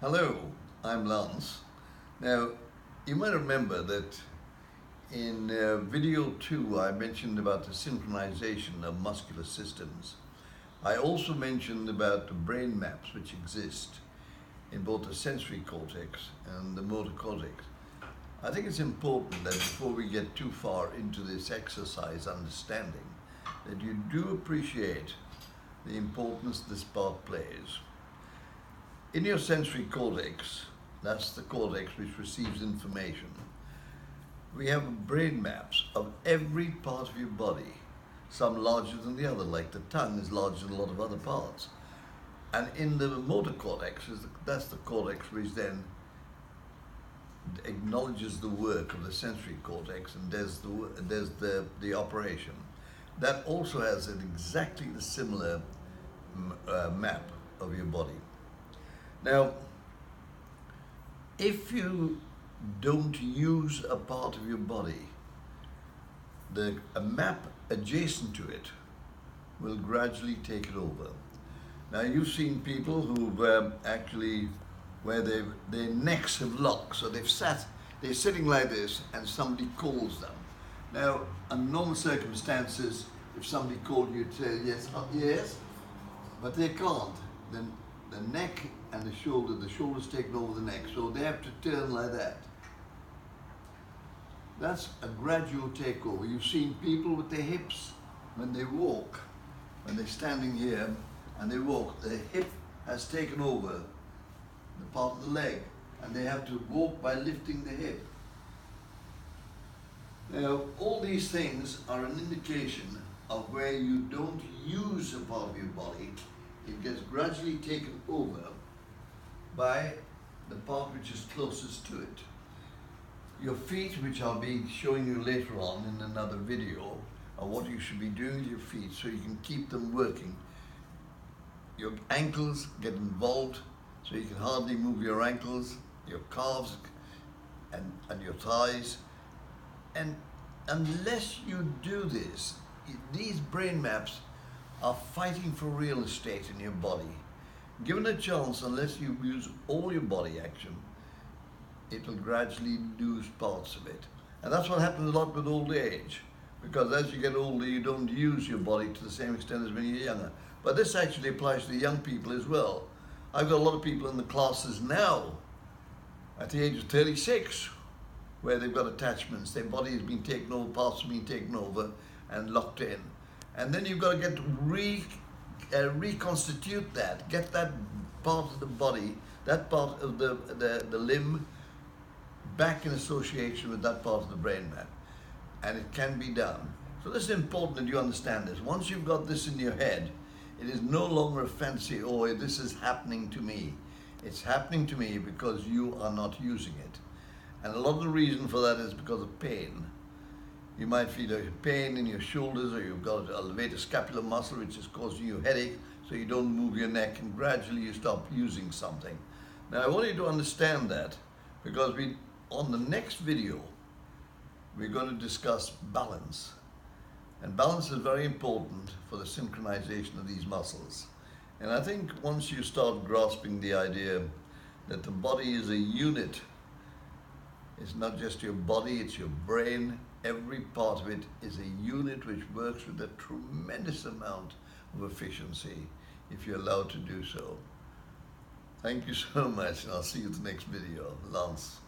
Hello, I'm Lance. Now, you might remember that in video 2 I mentioned about the synchronization of muscular systems. I also mentioned about the brain maps which exist in both the sensory cortex and the motor cortex. I think it's important that before we get too far into this exercise understanding, that you do appreciate the importance this part plays. In your sensory cortex, that's the cortex which receives information, we have brain maps of every part of your body, some larger than the other, like the tongue is larger than a lot of other parts. And in the motor cortex, that's the cortex which then acknowledges the work of the sensory cortex and does the operation. That also has exactly the similar map of your body. Now, if you don't use a part of your body, a map adjacent to it will gradually take it over. Now, you've seen people who've actually, where their necks have locked, so they're sitting like this and somebody calls them. Now, under normal circumstances, if somebody called you, you'd say yes, yes, but they can't. Then the neck and the shoulder's taken over the neck, so they have to turn like that. That's a gradual takeover. You've seen people with their hips, when they walk, when they're standing here and they walk, the hip has taken over the part of the leg, and they have to walk by lifting the hip. Now, all these things are an indication of where you don't use a part of your body. It gets gradually taken over by the part which is closest to it. Your feet, which I'll be showing you later on in another video, are what you should be doing with your feet so you can keep them working. Your ankles get involved, so you can hardly move your ankles, your calves and your thighs. And unless you do this, these brain maps are fighting for real estate in your body. Given a chance, unless you use all your body action, it will gradually lose parts of it. And that's what happens a lot with old age, because as you get older, you don't use your body to the same extent as when you're younger. But this actually applies to young people as well. I've got a lot of people in the classes now, at the age of 36, where they've got attachments. Their body has been taken over, parts have been taken over and locked in. And then you've got to get reconstitute that, get that part of the body, that part of the limb back in association with that part of the brain map. And it can be done. So this is important that you understand this. Once you've got this in your head, it is no longer a fancy, oh, this is happening to me. It's happening to me because you are not using it. And a lot of the reason for that is because of pain. You might feel a pain in your shoulders, or you've got to elevate a scapular muscle which is causing you headache, so you don't move your neck, and gradually you stop using something. Now I want you to understand that, because on the next video we're going to discuss balance. And balance is very important for the synchronization of these muscles. And I think once you start grasping the idea that the body is a unit, it's not just your body, it's your brain. Every part of it is a unit which works with a tremendous amount of efficiency if you're allowed to do so. Thank you so much, and I'll see you in the next video. Lance.